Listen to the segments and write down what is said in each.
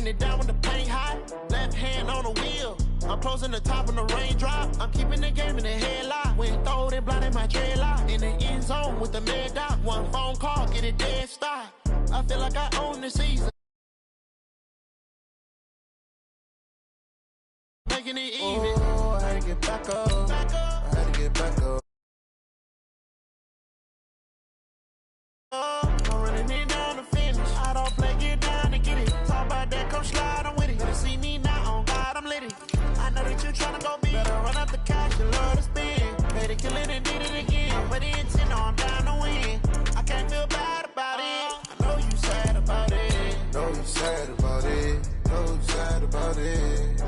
it down when the paint hot. Left hand on the wheel. I'm closing the top on the raindrop. I'm keeping the game in the headlock. When throwed and blinded my dreadlock. In the end zone with the mad dot. One phone call, get it dead stop. I feel like I own the season. Making it even. Oh, I had to get back up. I had to get back up. I'm running it down to finish. I don't play, get down to get it. Talk about that, come slide, I'm with it. Better see me now, on God, I'm lit it. I know that you tryna go big. Better run up the cash, you love to spend. Made it, kill it, and did it again. But the intent, I'm down to win. I can't feel bad about it. I know you sad about it. Know you sad about it. Know you sad about it.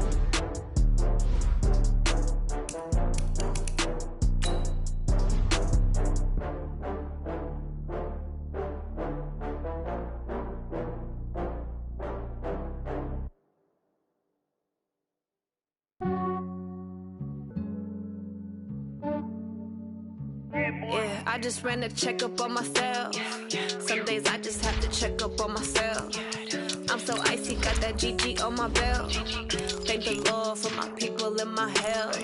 Yeah, I just ran a checkup on myself. Some days I just have to check up on myself. I'm so icy, got that GG on my belt. Thank the Lord for my people in my health.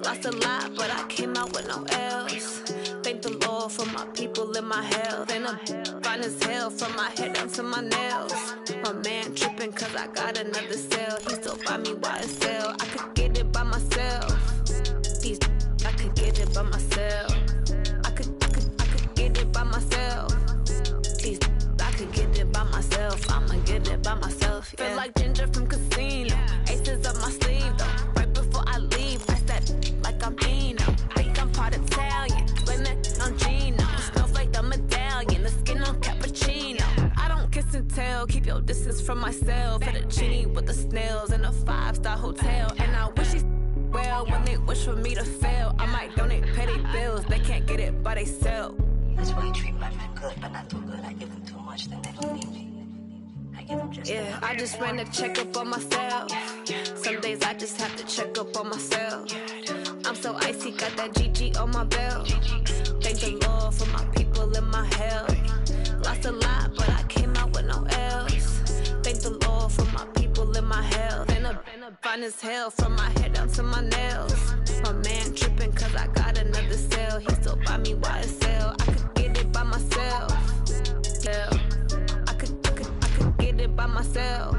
Lost a lot, but I came out with no L's. Thank the Lord for my people in my health. And I'm fine as hell from my head down to my nails. My man tripping cause I got another cell. He still buy me YSL. I could get it by myself. These I could get it by myself. I could get it by myself. These I could get it by myself. I'ma get it by myself. Yeah. Feel like Ginger from Casino. Aces up my sleeve though. Right before I leave, press that like I'm Eno. Think I'm part Italian. Blame that on Gino. Smells like the medallion. The skin on cappuccino. I don't kiss and tell. Keep your distance from myself. Fettuccine with the snails in a 5-star hotel. And I wish he's well when they wish for me to fail. I might donate petty bills. They can't get it by themselves. That's why you treat my men good, but not too good. I give them too much, then they don't need me. I give them just yeah, I just ran a checkup on myself. Some days I just have to check up on myself. I'm so icy, got that GG on my belt. Thank the Lord for my people in my health. Lost a lot, but I came out with no L's. Thank the Lord for my people in my health. And I'm fine as hell from my head down to my nails. My man tripping cause I got another cell. He still buy me YSL. I could get it by myself. Yeah, I could get it by myself.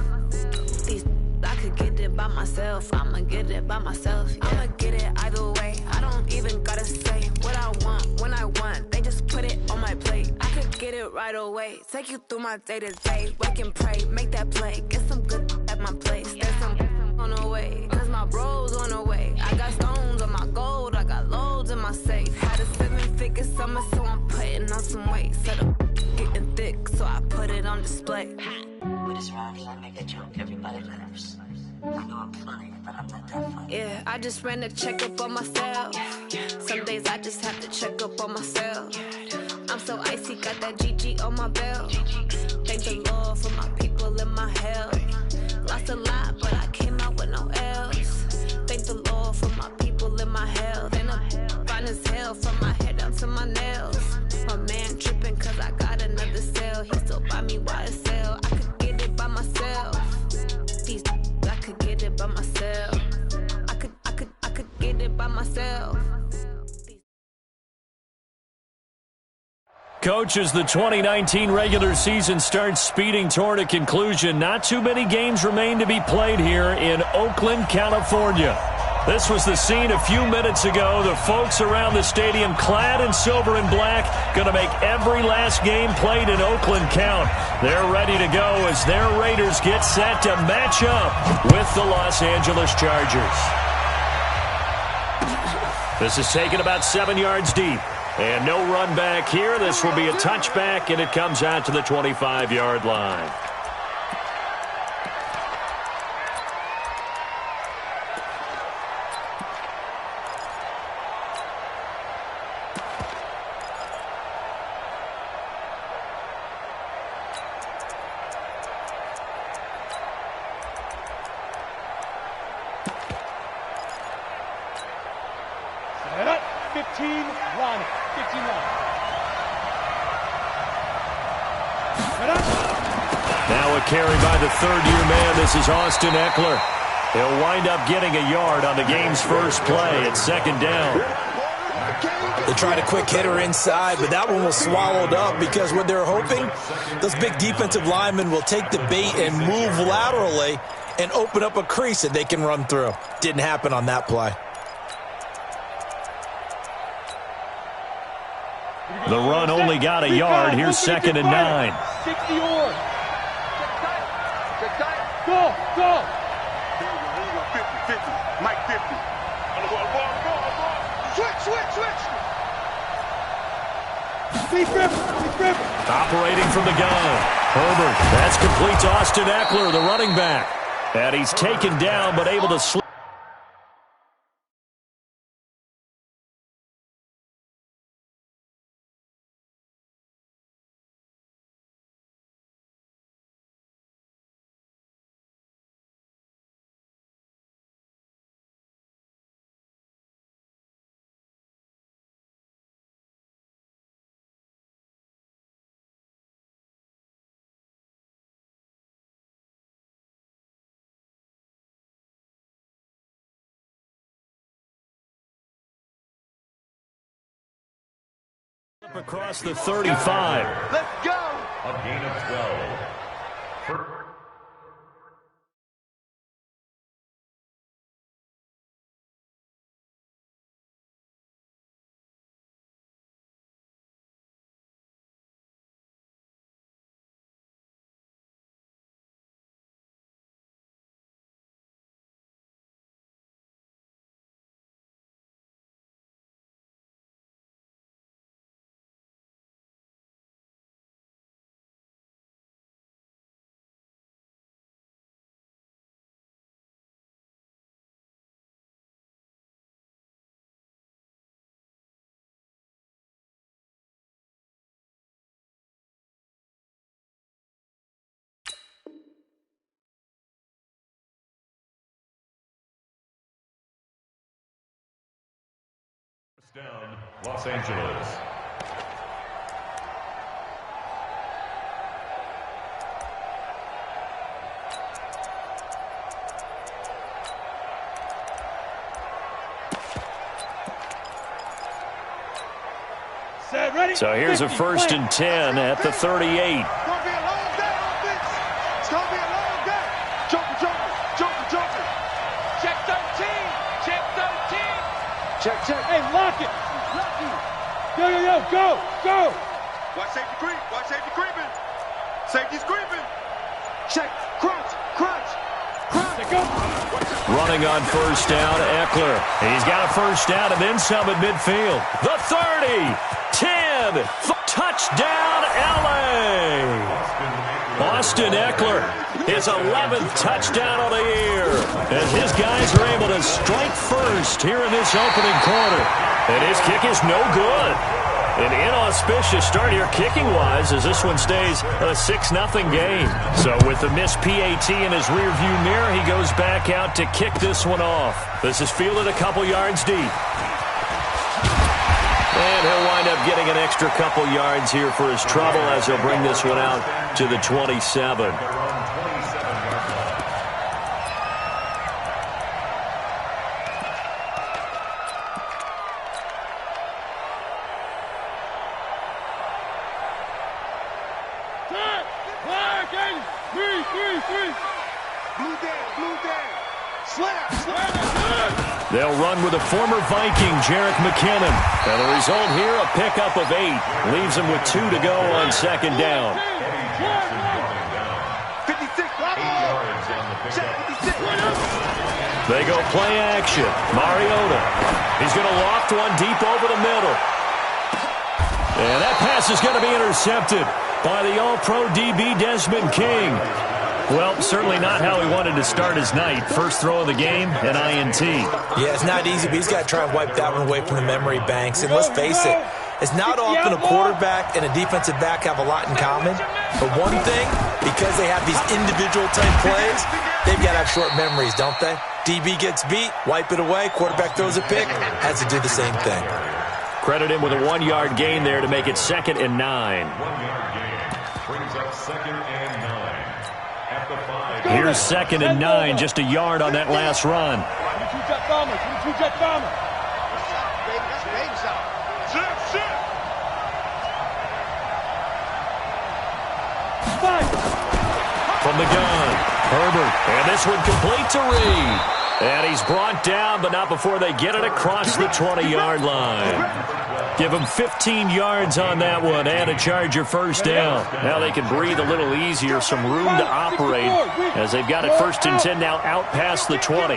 These I could get it by myself. I'ma get it by myself. Yeah. I'ma get it either way. I don't even gotta say what I want when I want. They just put it on my plate. I could get it right away. Take you through my day to day. Wake and pray, make that play. Get some good at my place. There's some on the way, cause my bro's on the way. I got stones on my gold. I got loads in my safe. Had a 7-figure summer, so I'm putting on some weight. Set up getting thick, so I put it on display. With this round, I make a joke, everybody laughs. I know I'm funny, but I'm not that funny. Yeah, I just ran a checkup on myself. Some days I just have to check up on myself. I'm so icy, got that GG on my belt. Thank the Lord for my people in my health. Lost a lot, but I came out with no L's. Thank the Lord for my people in my health. And I'm fine as hell from my head down to my nails. My man tripping cause I got another cell. He still buy me YSL. I could get it by myself. These I could get it by myself. I could get it by myself. Coach, as the 2019 regular season starts speeding toward a conclusion, not too many games remain to be played here in Oakland, California. This was the scene a few minutes ago. The folks around the stadium clad in silver and black going to make every last game played in Oakland count. They're ready to go as their Raiders get set to match up with the Los Angeles Chargers. This is taken about 7 yards deep. And no run back here. This will be a touchback, and it comes out to the 25-yard line. Set up, 15, run. 15 Now a carry by the third-year man. This is Austin Eckler. He'll wind up getting a yard on the game's first play at second down. They tried a quick hitter inside, but that one was swallowed up because what they're hoping, those big defensive linemen will take the bait and move laterally and open up a crease that they can run through. Didn't happen on that play. The run only got a yard. Here's second and 9. 60 or. Go, go. 50, Mike 50. Switch. Deep grip. Operating from the gun. Herbert. That's complete to Austin Eckler, the running back. And he's taken down but able to slip. Across the 35. Let's go. A gain of 12. Down, Los Angeles. So here's a 1st and 10 at the 38. It's gonna be a long day on this. It's gonna be a long day. Joker. Check 13. Check. Hey, lock it. Yo, go. Watch safety creeping. Safety's creeping. Check, crunch. Go. Running on 1st down, Eckler. He's got a 1st down and then some at midfield. The 30, 10, touchdown, LA. Austin Eckler, his 11th touchdown of the year. As his guys are able to strike first here in this opening quarter. And his kick is no good. An inauspicious start here kicking-wise as this one stays a 6-0 game. So with the missed PAT in his rearview mirror, he goes back out to kick this one off. This is fielded a couple yards deep. And he'll wind up getting an extra couple yards here for his trouble as he'll bring this one out to the 27. They'll run with a former Viking, Jerick McKinnon. And the result here, a pickup of 8. Leaves him with 2 to go on 2nd down. 56. They go play action. Mariota. He's going to loft one deep over the middle. And that pass is going to be intercepted by the All-Pro DB Desmond King. Well, certainly not how he wanted to start his night. First throw of the game, an INT. Yeah, it's not easy, but he's got to try and wipe that one away from the memory banks. And let's face it, it's not often a quarterback and a defensive back have a lot in common. But one thing, because they have these individual type plays, they've got to have short memories, don't they? DB gets beat, wipe it away, quarterback throws a pick, has to do the same thing. Credit him with a 1-yard gain there to make it 2nd and 9. 1-yard gain brings up 2nd and 9. Here's 2nd and 9, just a yard on that last run. From the gun, Herbert, and this one complete to Reed. And he's brought down, but not before they get it across the 20-yard line. Give them 15 yards on that one and a Charger first down. Now they can breathe a little easier, some room to operate as they've got it 1st and 10 now out past the 20.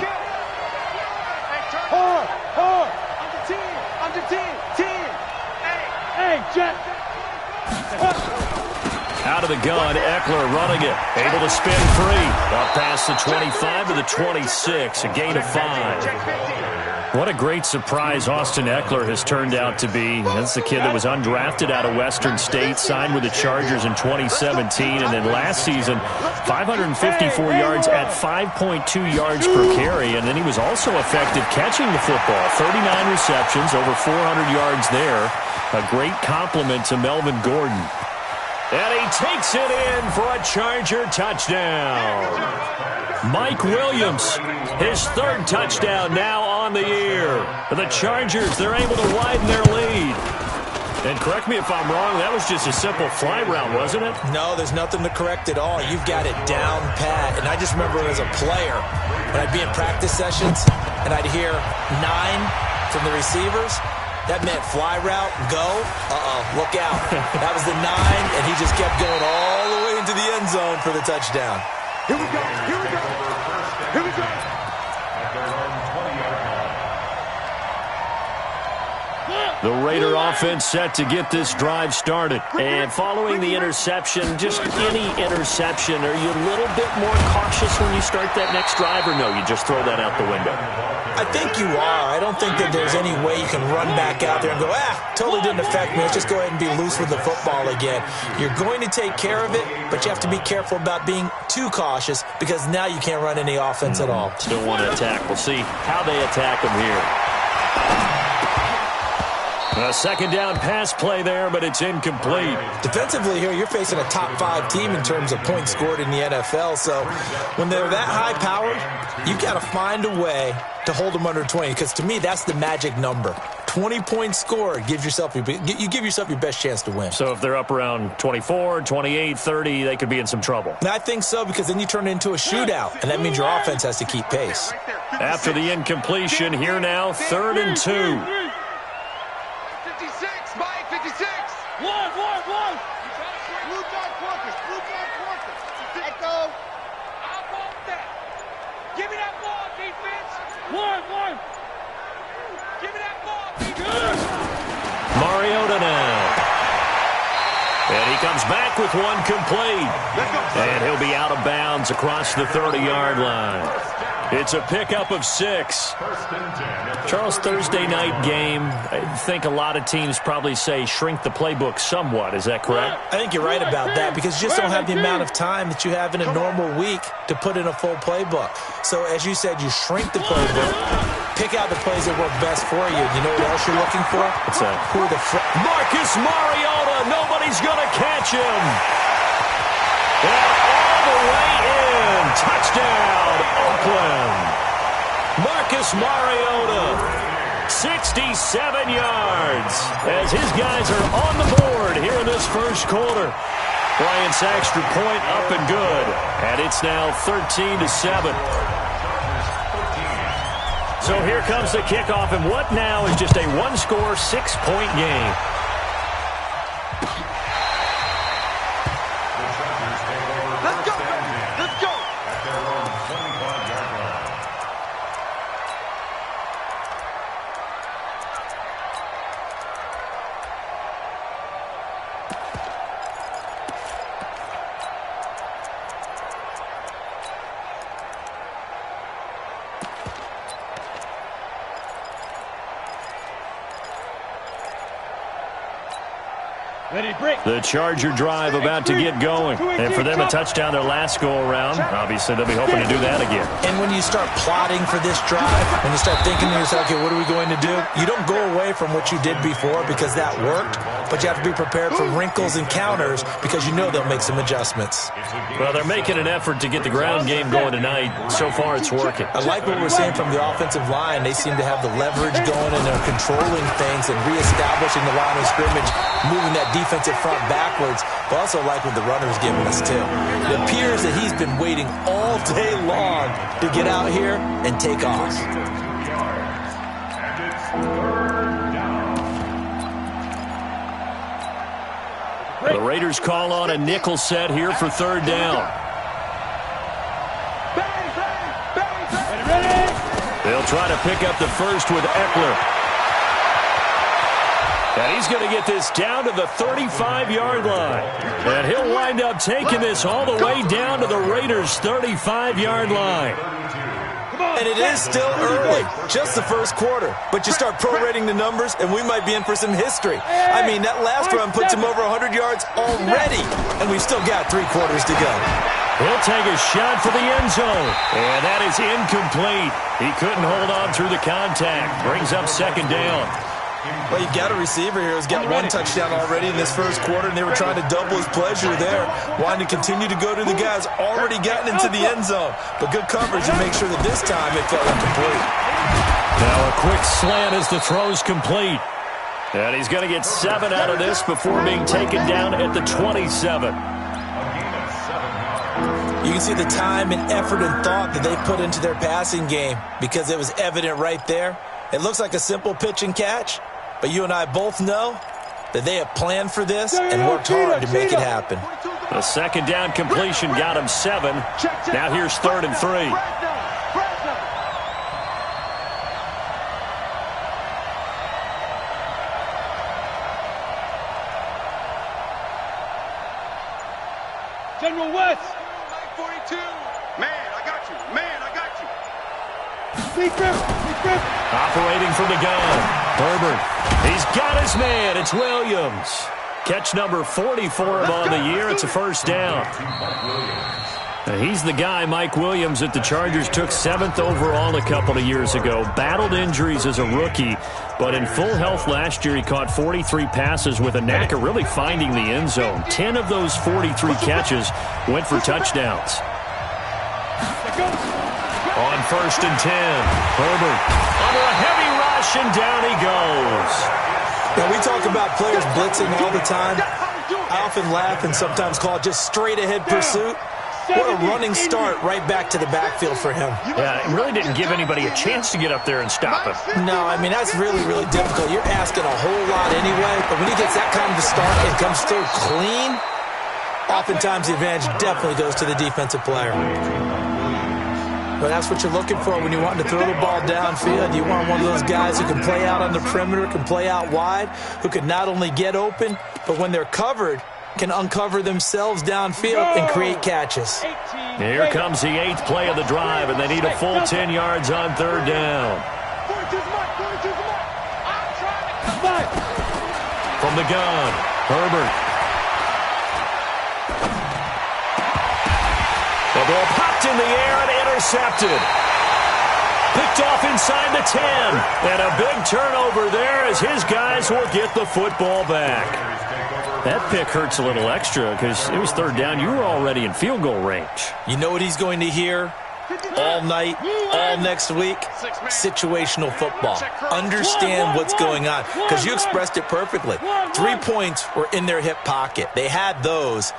Out of the gun, Eckler running it. Able to spin free. Up past the 25 to the 26, a gain of 5. What a great surprise Austin Eckler has turned out to be. That's the kid that was undrafted out of Western State, signed with the Chargers in 2017, and then last season, 554 yards at 5.2 yards per carry, and then he was also effective catching the football. 39 receptions, over 400 yards there. A great compliment to Melvin Gordon. And he takes it in for a Charger touchdown. Mike Williams, his 3rd touchdown now on the year. The Chargers, they're able to widen their lead. And correct me if I'm wrong, that was just a simple fly route, wasn't it? No, there's nothing to correct at all. You've got it down pat. And I just remember as a player, when I'd be in practice sessions, and I'd hear 9 from the receivers. That meant fly route, go, look out. That was the 9, and he just kept going all the way into the end zone for the touchdown. Here we go, here we go, here we go. The Raider offense set to get this drive started. And following the interception, just any interception, are you a little bit more cautious when you start that next drive, or no, you just throw that out the window? I think you are. I don't think that there's any way you can run back out there and go, totally didn't affect me. Let's just go ahead and be loose with the football again. You're going to take care of it, but you have to be careful about being too cautious because now you can't run any offense at all. Still want to attack. We'll see how they attack them here. A 2nd down pass play there, but it's incomplete. Defensively here, you're facing a top 5 team in terms of points scored in the NFL. So when they're that high-powered, you've got to find a way to hold them under 20. Because to me, that's the magic number. 20 points scored gives yourself you give yourself your best chance to win. So if they're up around 24, 28, 30, they could be in some trouble. And I think so, because then you turn it into a shootout, and that means your offense has to keep pace. After the incompletion, here now, 3rd and 2. 56, Mike, 56. One. Blue John Quarters. Echo. I want that. Give me that ball, defense. One. Give me that ball, defense. Mariota now. And he comes back with one complete. And he'll be out of bounds across the 30-yard line. It's a pickup of 6. Charles, Thursday night game, I think a lot of teams probably say shrink the playbook somewhat. Is that correct? I think you're right about that because you just don't have the amount of time that you have in a normal week to put in a full playbook. So as you said, you shrink the playbook, pick out the plays that work best for you. You know what else you're looking for? What's that? Marcus Mariota. Nobody's going to catch him. And all the way in. Touchdown, Oakland. Marcus Mariota, 67 yards, as his guys are on the board here in this first quarter. Bryant's extra point up and good, and it's now 13-7. So here comes the kickoff, and what now is just a one-score, 6-point game. The Charger drive about to get going. And for them, a touchdown their last go-around. Obviously, they'll be hoping to do that again. And when you start plotting for this drive, when you start thinking to yourself, okay, what are we going to do? You don't go away from what you did before because that worked. but you have to be prepared for wrinkles and counters because you know they'll make some adjustments. Well, they're making an effort to get the ground game going tonight. So far, it's working. I like what we're seeing from the offensive line. They seem to have the leverage going, and they're controlling things and reestablishing the line of scrimmage, moving that defensive front backwards. But also like what the runner's giving us, too. It appears that he's been waiting all day long to get out here and take off. The Raiders call on a nickel set here for third down. They'll try to pick up the first with Eckler. And he's going to get this down to the 35-yard line. And he'll wind up taking this all the way down to the Raiders' 35-yard line. And it is still early, just the first quarter. But you start prorating the numbers, and we might be in for some history. I mean, that last run puts him over 100 yards already, and we've still got 3 quarters to go. He'll take a shot for the end zone, and that is incomplete. He couldn't hold on through the contact. Brings up second down. Well, you got a receiver here who's got 1 touchdown already in this first quarter, and they were trying to double his pleasure there, wanting to continue to go to the guys already gotten into the end zone. But good coverage to make sure that this time it felt incomplete. Now a quick slant as the throw's complete. And he's going to get 7 out of this before being taken down at the 27. You can see the time and effort and thought that they put into their passing game because it was evident right there. It looks like a simple pitch and catch, but you and I both know that they have planned for this and worked hard to make it happen. The second down completion got him 7. Now here's 3rd and 3. General West. 942. Man, I got you. Man, I got you. Operating from the gun. Herbert. He's got his man. It's Williams. Catch number 40 for him on the year. It's a first down. Now, he's the guy, Mike Williams, that the Chargers took 7th overall a couple of years ago. Battled injuries as a rookie, but in full health last year, he caught 43 passes with a knack of really finding the end zone. 10 of those 43 catches went for touchdowns. On 1st and 10, Herbert under a heavy rush, and down he goes. Now, we talk about players blitzing all the time. I often laugh and sometimes call it just straight-ahead pursuit. What a running start right back to the backfield for him. Yeah, it really didn't give anybody a chance to get up there and stop him. No, I mean, that's really, really difficult. You're asking a whole lot anyway, but when he gets that kind of a start and comes through clean, oftentimes the advantage definitely goes to the defensive player. But that's what you're looking for when you want to throw the ball downfield. You want one of those guys who can play out on the perimeter, can play out wide, who can not only get open, but when they're covered, can uncover themselves downfield and create catches. Here comes the 8th play of the drive, and they need a full 10 yards on 3rd down. From the gun, Herbert. The ball popped in the air and intercepted. Picked off inside the 10. And a big turnover there as his guys will get the football back. That pick hurts a little extra because it was 3rd down. You were already in field goal range. You know what he's going to hear all night, all next week? Situational football. Understand what's going on because you expressed it perfectly. 3 points were in their hip pocket. They had those.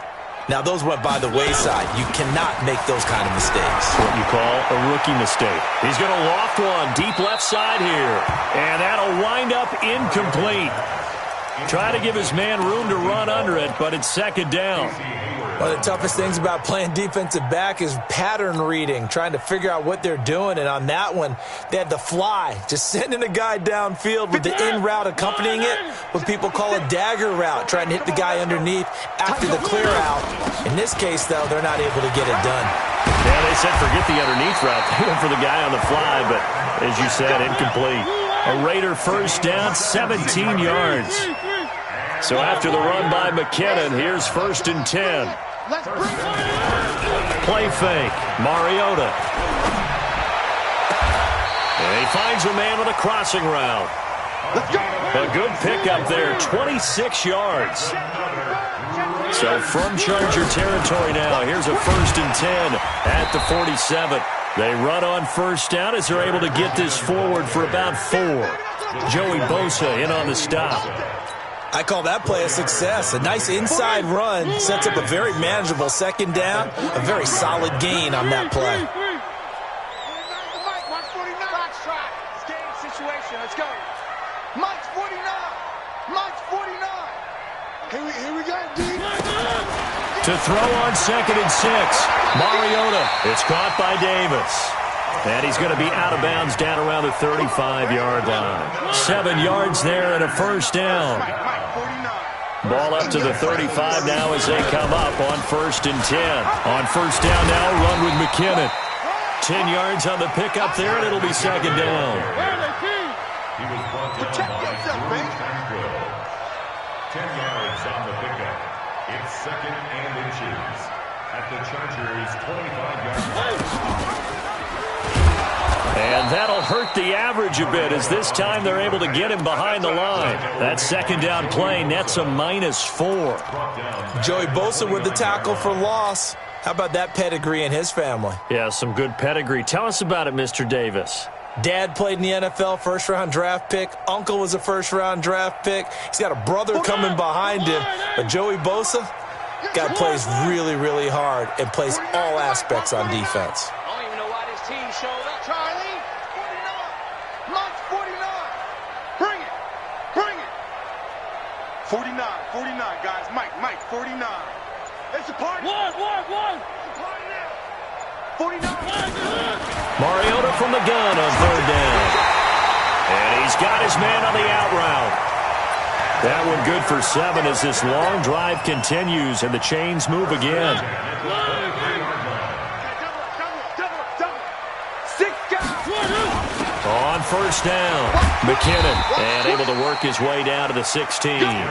Now, those went by the wayside. You cannot make those kind of mistakes. What you call a rookie mistake. He's going to loft one deep left side here. And that'll wind up incomplete. Try to give his man room to run under it, but it's 2nd down. One of the toughest things about playing defensive back is pattern reading, trying to figure out what they're doing. And on that one, they had the fly, just sending a guy downfield with the in route accompanying it, what people call a dagger route, trying to hit the guy underneath after the clear out. In this case, though, they're not able to get it done. Yeah, they said forget the underneath route. They went for the guy on the fly, but as you said, incomplete. A Raider first down, 17 yards. So after the run by McKinnon, here's 1st and 10. Play fake. Mariota. And he finds a man with a crossing route. Let's go. A good pickup there, 26 yards. So from Charger territory now, here's a 1st and 10 at the 47. They run on first down as they're able to get this forward for about 4. Joey Bosa in on the stop. I call that play a success. A nice inside run sets up a very manageable 2nd down. A very solid gain on that play. Let's go. Mike's 49. Mike's 49. Here we go, D. To throw on 2nd and 6. Mariota. It's caught by Davis. And he's going to be out of bounds down around the 35-yard line. 7 yards there and a 1st down. Ball up to the 35 now as they come up on 1st and 10. On 1st down now, run with McKinnon. 10 yards on the pickup there, and it'll be 2nd down. He was brought down by Drew Tranquil. 10 yards on the pickup. It's 2nd and inches at the Chargers' 25-yard line. And that'll hurt the average a bit as this time they're able to get him behind the line. That 2nd down play nets a -4. Joey Bosa with the tackle for loss. How about that pedigree in his family? Yeah, some good pedigree. Tell us about it, Mr. Davis. Dad played in the NFL, 1st-round draft pick. Uncle was a 1st-round draft pick. He's got a brother coming behind him. But Joey Bosa, guy plays really, really hard and plays all aspects on defense. I don't even know why this team showed up. Charlie, 49. Mike's 49. Bring it. Bring it. 49, 49, guys. Mike, 49. It's a party. One. It's a party now. 49. Mariota from the gun on 3rd down. And he's got his man on the out route. That one good for 7 as this long drive continues and the chains move again. On 1st down, McKinnon, and able to work his way down to the 16.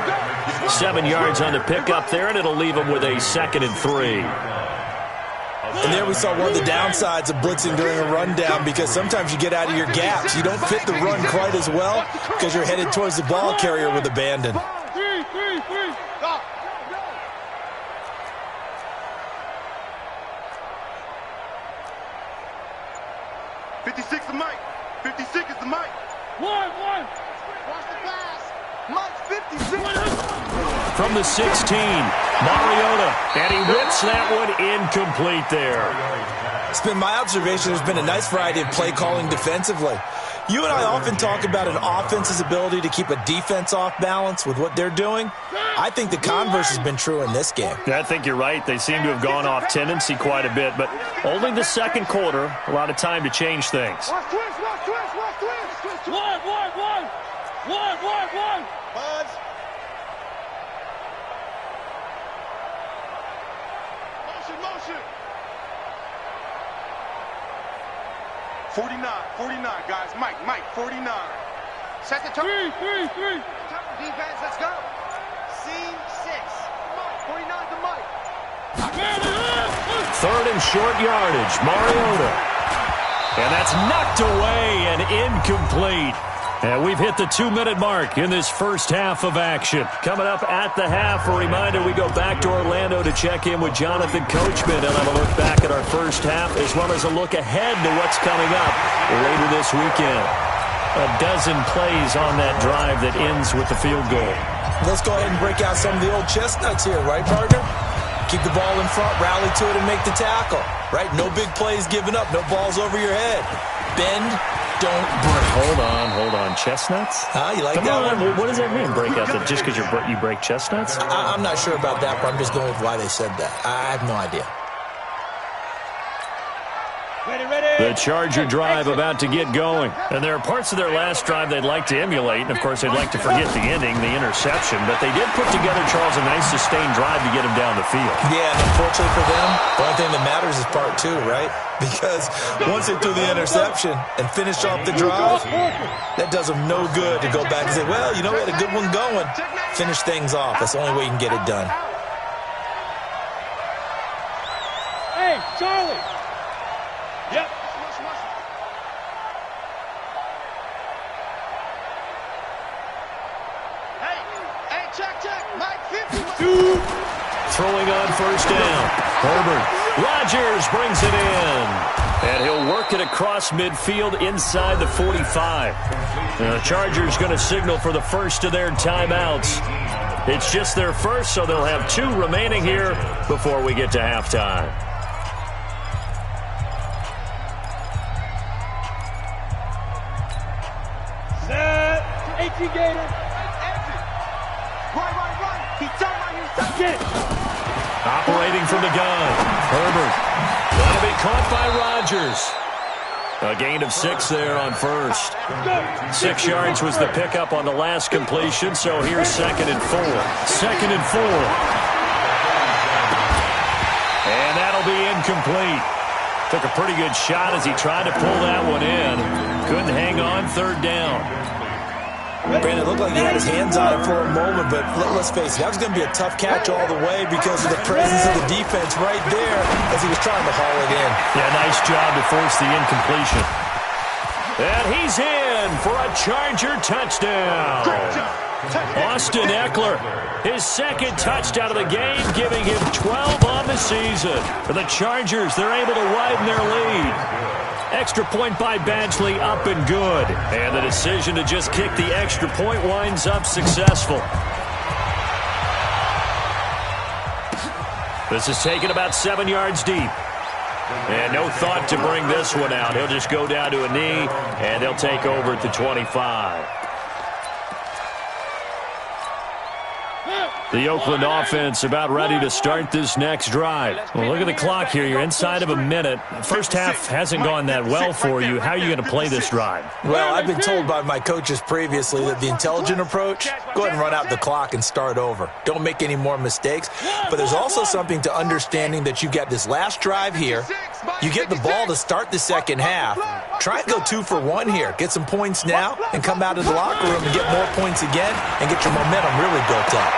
7 yards on the pickup there, and it'll leave him with a 2nd and 3. And there we saw one of the downsides of blitzing during a rundown, because sometimes you get out of your gaps. You don't fit the run quite as well because you're headed towards the ball carrier with abandon. 56 to Mike. 56 is the Mike. One. Watch the pass. Mike's 56. From the 16, Mariota, and he whips that one incomplete there. It's been my observation there's been a nice variety of play calling defensively. You and I often talk about an offense's ability to keep a defense off balance with what they're doing. I think the converse has been true in this game. I think you're right. They seem to have gone off tendency quite a bit, but only the 2nd quarter, a lot of time to change things. Watch twist. One. Buds. Motion. 49, guys. Mike, 49. Set the turn. 3. Defense, let's go. C6. Mike, 49 to Mike. 3rd and short yardage, Mariota. And that's knocked away and incomplete. And we've hit the 2-minute mark in this first half of action. Coming up at the half, a reminder, we go back to Orlando to check in with Jonathan Coachman and have a look back at our first half, as well as a look ahead to what's coming up later this weekend. A dozen plays on that drive that ends with the field goal. Let's go ahead and break out some of the old chestnuts here, right, partner? Keep the ball in front, rally to it, and make the tackle, right? No big plays given up, no balls over your head. Bend, don't break. Hold on. Chestnuts? You like Come that on. one? What does that mean, break out? Just because you break chestnuts? I'm not sure about that, but I'm just going with why they said that. I have no idea. The Charger drive about to get going. And there are parts of their last drive they'd like to emulate. And, of course, they'd like to forget the ending, the interception. But they did put together, Charles, a nice sustained drive to get him down the field. Yeah, and unfortunately for them, the only thing that matters is part 2, right? Because once they threw the interception and finished off the drive, that does them no good to go back and say, well, you know, we had a good one going. Finish things off. That's the only way you can get it done. Hey, Charlie. Yep. throwing on first down. Herbert. Rodgers brings it in. And he'll work it across midfield inside the 45. The Chargers going to signal for the first of their timeouts. It's just their first, so they'll have 2 remaining here before we get to halftime. Set. 18 Gator. Run. He's Get. Operating from the gun. Herbert. That'll be caught by Rodgers. A gain of 6 there on first. 6 yards was the pickup on the last completion, so here's 2nd and 4. 2nd and 4. And that'll be incomplete. Took a pretty good shot as he tried to pull that one in. Couldn't hang on, 3rd down. Brandon, it looked like he had his hands on it for a moment, but let's face it, that was going to be a tough catch all the way because of the presence of the defense right there as he was trying to haul it in. Yeah, nice job to force the incompletion. And he's in for a Charger touchdown. Austin Eckler, his 2nd touchdown of the game, giving him 12 on the season. For the Chargers, they're able to widen their lead. Extra point by Badgley, up and good. And the decision to just kick the extra point winds up successful. This is taken about 7 yards deep. And no thought to bring this one out. He'll just go down to a knee, and they'll take over at the 25. The Oakland offense about ready to start this next drive. Well, look at the clock here. You're inside of a minute. First half hasn't gone that well for you. How are you going to play this drive? Well, I've been told by my coaches previously that the intelligent approach, go ahead and run out the clock and start over. Don't make any more mistakes. But there's also something to understanding that you get this last drive here. You get the ball to start the second half. Try and go 2 for 1 here. Get some points now and come out of the locker room and get more points again and get your momentum really built up.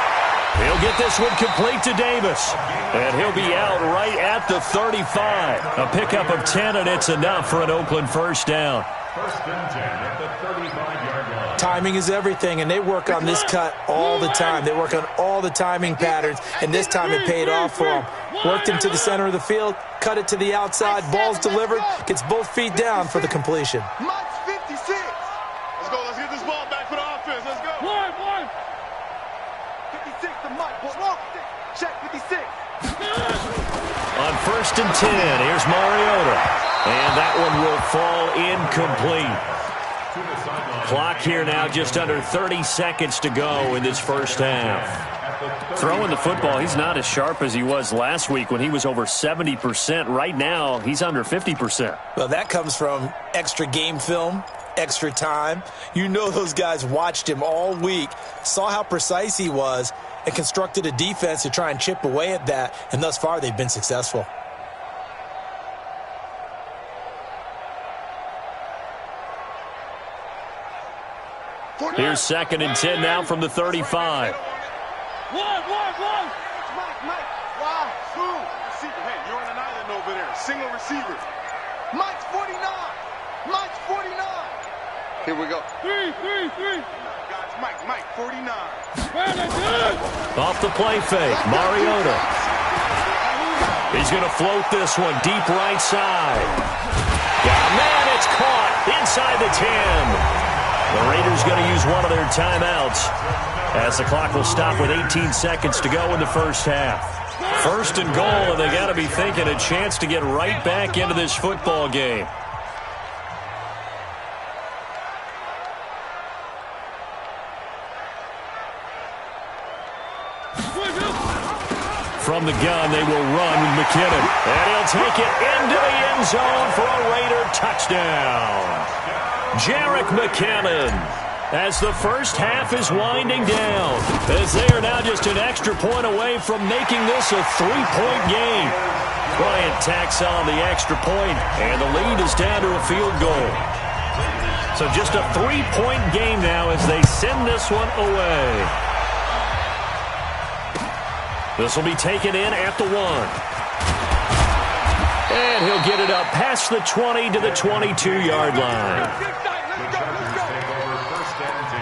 He'll get this one complete to Davis. And he'll be out right at the 35. A pickup of 10, and it's enough for an Oakland first down. 1st and 10 at the 35-yard line. Timing is everything, and they work on this cut all the time. They work on all the timing patterns, and this time it paid off for them. Worked him to the center of the field, cut it to the outside, ball's delivered, gets both feet down for the completion. Mike's 56. Let's go. Let's get this ball back for the offense. Let's go. 56 to Mike. Check 56. On 1st and 10, here's Mariota. And that one will fall incomplete. Clock here now, just under 30 seconds to go in this first half. Throwing the football, he's not as sharp as he was last week when he was over 70%. Right now, he's under 50%. Well, that comes from extra game film, extra time. You know those guys watched him all week, saw how precise he was, and constructed a defense to try and chip away at that, and thus far they've been successful. Here's 2nd and 10 now from the 35. Mike. Wow. Receiver. Hey, you're on an island over there. Single receiver. Mike's 49. Mike's 49. Here we go. 3. Guys, Mike, 49. Off the play fake, Mariota. He's going to float this one deep right side. Yeah, man, it's caught inside the 10. The Raiders going to use one of their timeouts as the clock will stop with 18 seconds to go in the first half. 1st and goal, and they got to be thinking a chance to get right back into this football game. From the gun, they will run with McKinnon. And he'll take it into the end zone for a Raider touchdown. Jerick McKinnon, as the first half is winding down, as they are now just an extra point away from making this a 3-point game. Bryant tacks on the extra point, and the lead is down to a field goal. So just a 3-point game now as they send this one away. This will be taken in at the 1. And he'll get it up past the 20 to the 22-yard line. The Chargers take over 1st and 10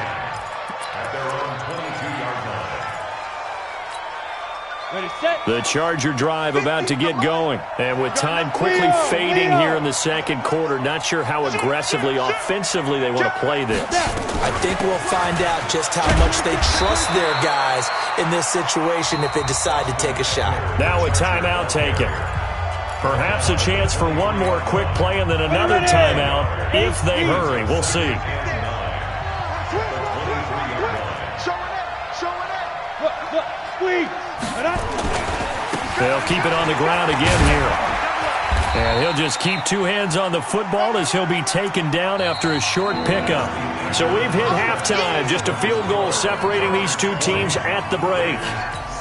at their own 22-yard line. The Charger drive about to get going. And with time quickly fading here in the second quarter, not sure how aggressively, offensively they want to play this. I think we'll find out just how much they trust their guys in this situation if they decide to take a shot. Now a timeout taken. Perhaps a chance for one more quick play and then another timeout if they hurry. We'll see. They'll keep it on the ground again here. And he'll just keep two hands on the football as he'll be taken down after a short pickup. So we've hit halftime. Just a field goal separating these two teams at the break.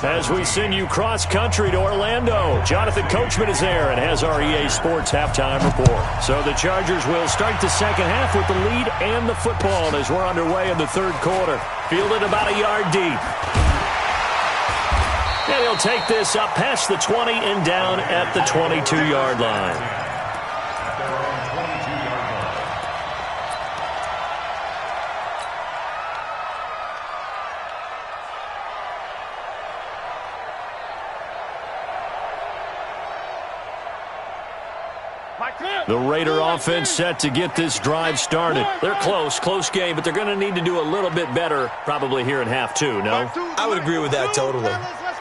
As we send you cross-country to Orlando, Jonathan Coachman is there and has our EA Sports halftime report. So the Chargers will start the second half with the lead and the football as we're underway in the third quarter. Fielded about a yard deep. And he'll take this up past the 20 and down at the 22-yard line. The Raider offense set to get this drive started. They're close game, but they're going to need to do a little bit better probably here in half two, no? I would agree with that totally.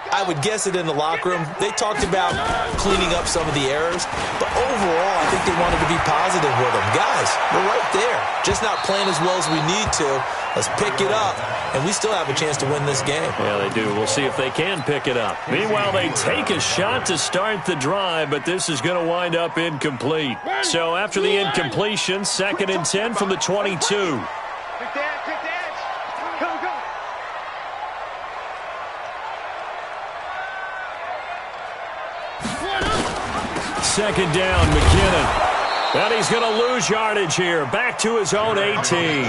I would guess it in the locker room. They talked about cleaning up some of the errors, but overall, I think they wanted to be positive with them. Guys, we're right there. Just not playing as well as we need to. Let's pick it up, and we still have a chance to win this game. Yeah, they do. We'll see if they can pick it up. Meanwhile, they take a shot to start the drive, but this is going to wind up incomplete. So after the incompletion, 2nd and 10 from the 22. Second down, McKinnon. And he's going to lose yardage here. Back to his own 18.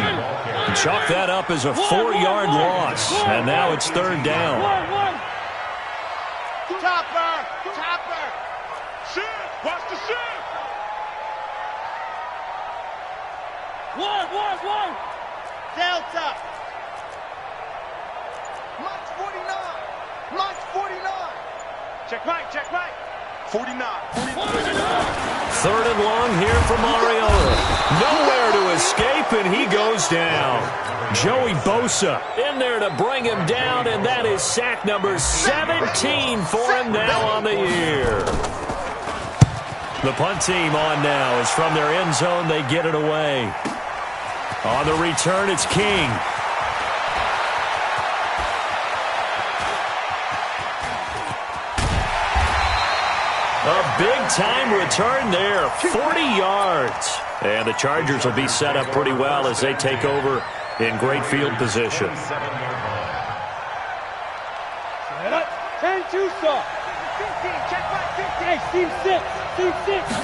Chalk that up as a 4-yard loss. And now it's 3rd down. Chopper! Shift! Watch the shift! One! Delta! Mike's 49! Mike's 49! Check Mike! 49. 3rd and long here for Mariota. Nowhere to escape, and he goes down. Joey Bosa in there to bring him down, and that is sack number 17 for him now on the year. The punt team on now is from their end zone. They get it away. On the return, it's King. A big-time return there, 40 yards. And the Chargers will be set up pretty well as they take over in great field position. 10-2 stop. 15, check back 15. Hey, team 6.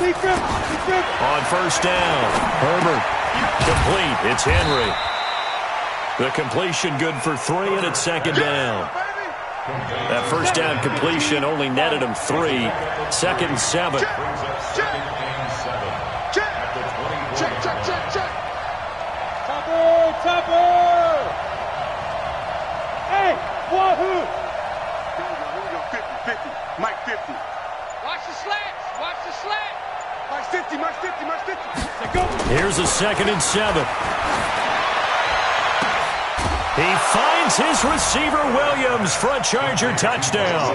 Lead grip. On 1st down, Herbert. Complete, it's Henry. The completion good for 3, and it's 2nd down. That 1st down completion only netted him 3. 2nd and 7. Check. Topper. Hey, wahoo. 50. Mike 50. Watch the slant. Mike 50. Here's a 2nd and 7. He finds his receiver, Williams, for a Charger touchdown.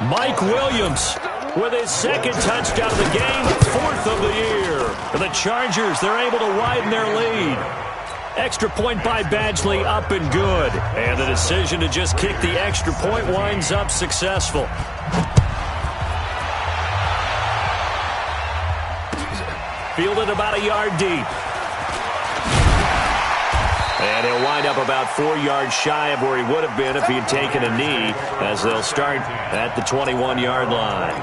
Mike Williams with his 2nd touchdown of the game, 4th of the year. For the Chargers, they're able to widen their lead. Extra point by Badgley, up and good. And the decision to just kick the extra point winds up successful. Fielded about a yard deep. And he'll wind up about 4 yards shy of where he would have been if he had taken a knee, as they'll start at the 21-yard line.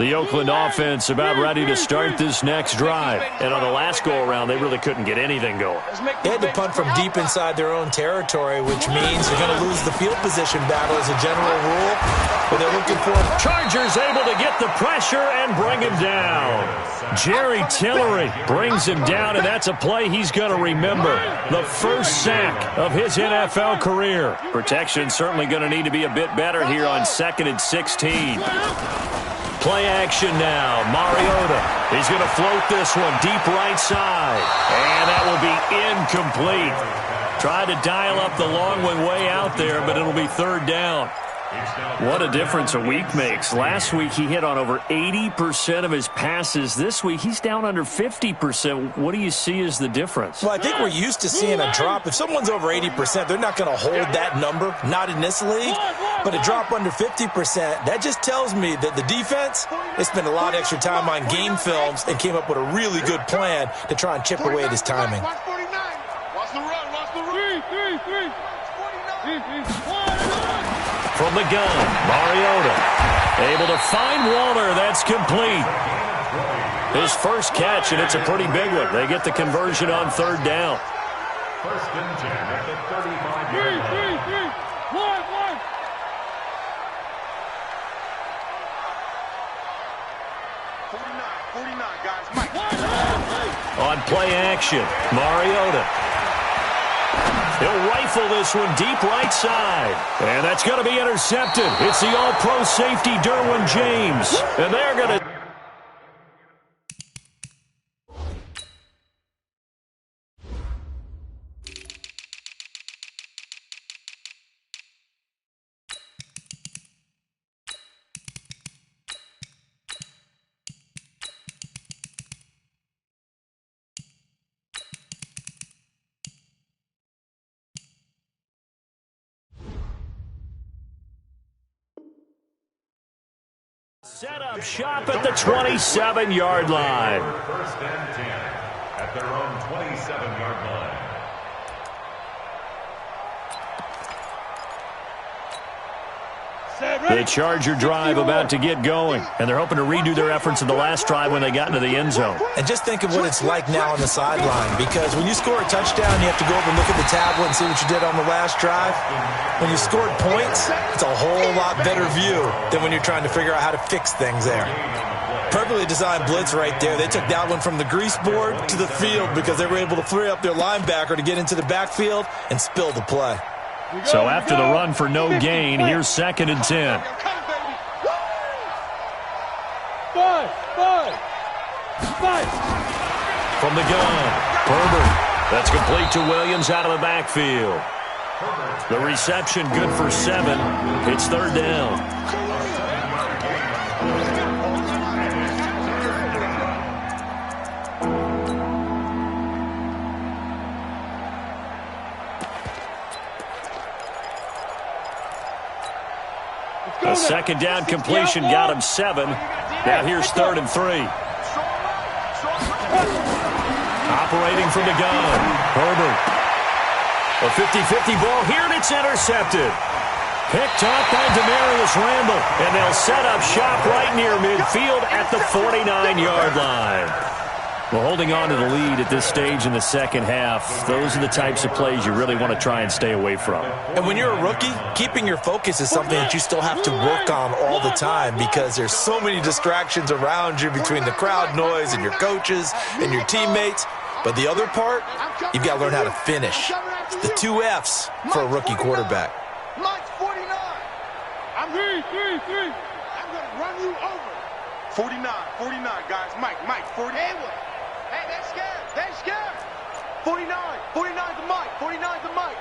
The Oakland offense about ready to start this next drive. And on the last go-around, they really couldn't get anything going. They had to punt from deep inside their own territory, which means you're going to lose the field position battle as a general rule. But they're looking for Chargers able to get the pressure and bring him down. Jerry Tillery brings him down, and that's a play he's going to remember. The first sack of his NFL career. Protection certainly going to need to be a bit better here on 2nd and 16. Play action now. Mariota. He's going to float this one deep right side. And that will be incomplete. Tried to dial up the long one way out there, but it'll be 3rd down. What a difference a week makes. Last week he hit on over 80% of his passes. This week he's down under 50%. What do you see as the difference? Well, I think we're used to seeing a drop. If someone's over 80%, they're not going to hold that number, not in this league. But a drop under 50%, that just tells me that the defense, they spent a lot of extra time on game films and came up with a really good plan to try and chip away at his timing. Watch the run. Watch the run. 3. From the gun, Mariota able to find Waller. That's complete. His first catch, and it's a pretty big one. They get the conversion on 3rd down. 1st and 10 at the 35-yard line. 49, guys. Mike. On play action, Mariota. He'll rifle this one deep right side. And that's going to be intercepted. It's the all-pro safety, Derwin James. And they're going to... set up shop at the 27-yard line. 1st and 10 at their own 27-yard line. The Charger drive about to get going, and they're hoping to redo their efforts in the last drive when they got into the end zone. And just think of what it's like now on the sideline, because when you score a touchdown, you have to go over and look at the tablet and see what you did on the last drive. When you scored points, it's a whole lot better view than when you're trying to figure out how to fix things there. Perfectly designed blitz right there. They took that one from the grease board to the field because they were able to free up their linebacker to get into the backfield and spill the play. So after the run for no gain, here's 2nd and 10. From the gun, Herbert. That's complete to Williams out of the backfield. The reception good for 7. It's 3rd down. A 2nd down completion got him 7. Now here's 3rd and 3. Operating from the gun, Herbert. A 50-50 ball here, and it's intercepted. Picked up by Demarius Randall, and they'll set up shop right near midfield at the 49-yard line. Well, holding on to the lead at this stage in the second half, those are the types of plays you really want to try and stay away from. And when you're a rookie, keeping your focus is something that you still have to work on all the time because there's so many distractions around you between the crowd noise and your coaches and your teammates. But the other part, you've got to learn how to finish. The 2 F's for a rookie quarterback. Mike's 49. I'm going to run you over. 49, guys. Mike, 40. Hey, they're scared. 49 to Mike. 49 to Mike.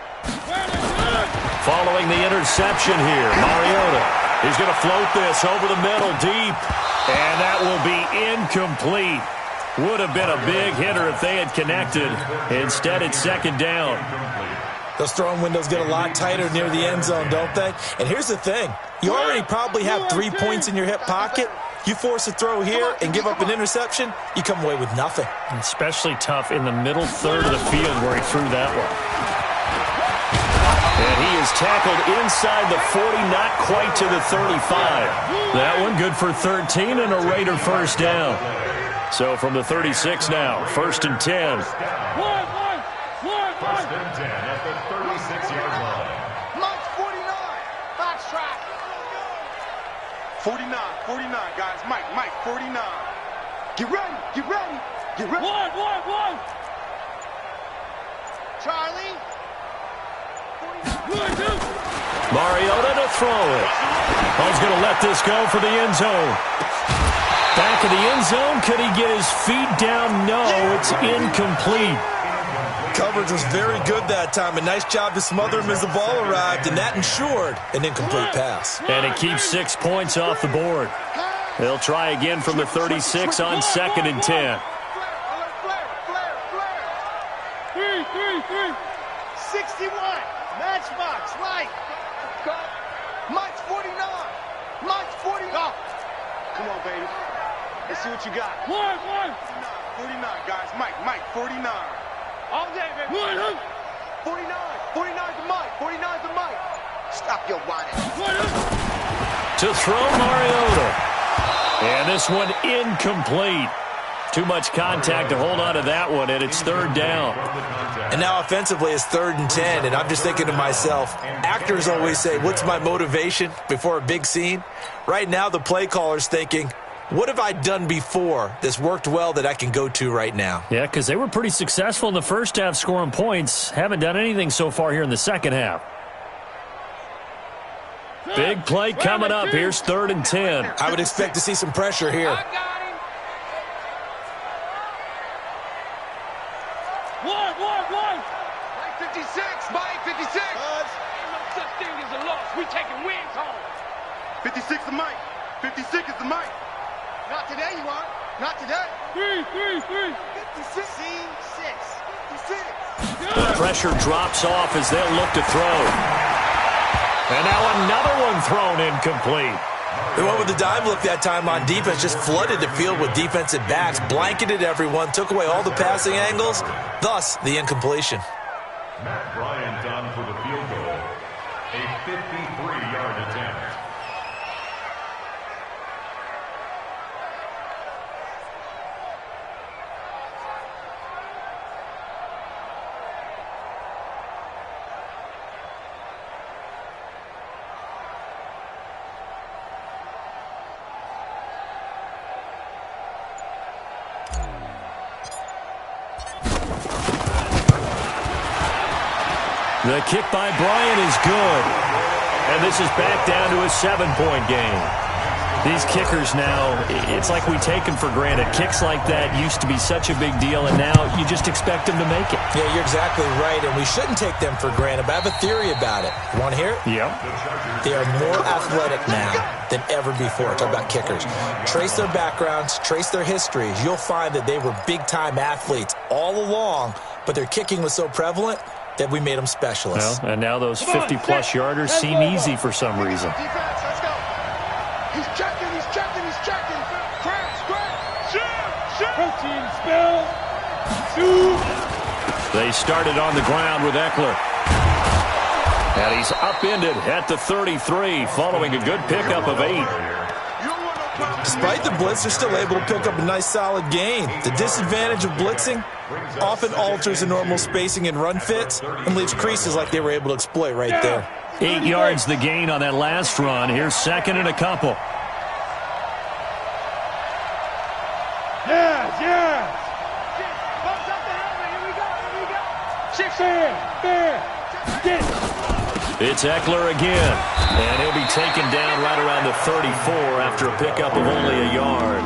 Following the interception here, Mariota. He's going to float this over the middle deep. And that will be incomplete. Would have been a big hitter if they had connected. Instead, it's 2nd down. Those throwing windows get a lot tighter near the end zone, don't they? And here's the thing. You already probably have 3 points in your hip pocket. You force a throw here and give up an interception, you come away with nothing. Especially tough in the middle third of the field where he threw that one. And he is tackled inside the 40, not quite to the 35. That one good for 13 and a Raider first down. So from the 36 now, 1st and 10. First and 10 at the 36-yard line. Mike's 49. Box track. 49, guys. Mike, 49. Get ready. One. Charlie. Mariota to throw it. He's going to let this go for the end zone. Back of the end zone. Could he get his feet down? No, it's incomplete. Coverage was very good that time. A nice job to smother him as the ball arrived, and that ensured an incomplete pass. And it keeps 6 points off the board. They'll try again from the 36 on 2nd and 10. 61. Matchbox, right. Mike's 49. Mike's 49. Come on, baby. Let's see what you got. One. 49, guys. Mike, 49. All day, baby. 49. 49 to Mike. 49 to Mike. Stop your whining. To throw Mariota. And this one incomplete. Too much contact to hold on to that one, and it's 3rd down. And now offensively it's 3rd and 10, and I'm just thinking to myself, actors always say, what's my motivation before a big scene? Right now the play caller's thinking, what have I done before that's worked well that I can go to right now? Yeah, because they were pretty successful in the first half scoring points. Haven't done anything so far here in the second half. Big play coming up. Here's 3rd and 10. I would expect to see some pressure here. One. Mike 56. Mike 56. Ain't no such thing as a loss. We taking wins home. 56 to Mike. 56 is the Mike. Not today, you are. Not today. 3. 56. 56. Pressure drops off as they'll look to throw. And now another one thrown incomplete. They went with the dive look that time on defense, just flooded the field with defensive backs, blanketed everyone, took away all the passing angles, thus the incompletion. Matt Bryant on for the field goal. A 53-yard attempt. The kick by Bryant is good. And this is back down to a 7-point game. These kickers now, it's like we take them for granted. Kicks like that used to be such a big deal, and now you just expect them to make it. Yeah, you're exactly right, and we shouldn't take them for granted, but I have a theory about it. You want to hear it? Yep. They are more athletic now than ever before. Talk about kickers. Trace their backgrounds, trace their histories. You'll find that they were big-time athletes all along, but their kicking was so prevalent that we made them specialists. Well, and now those 50-plus yarders seem easy for some reason. Defense, let's go. He's checking. Protein spill. They started on the ground with Eckler. And he's upended at the 33, following a good pickup of 8. Despite the blitz, they're still able to pick up a nice solid gain. The disadvantage of blitzing often alters the normal spacing and run fits and leaves creases like they were able to exploit right there. 8 yards the gain on that last run. Here's 2nd and a couple. Yes. It's Eckler again, and he'll be taken down right around the 34 after a pickup of only a yard.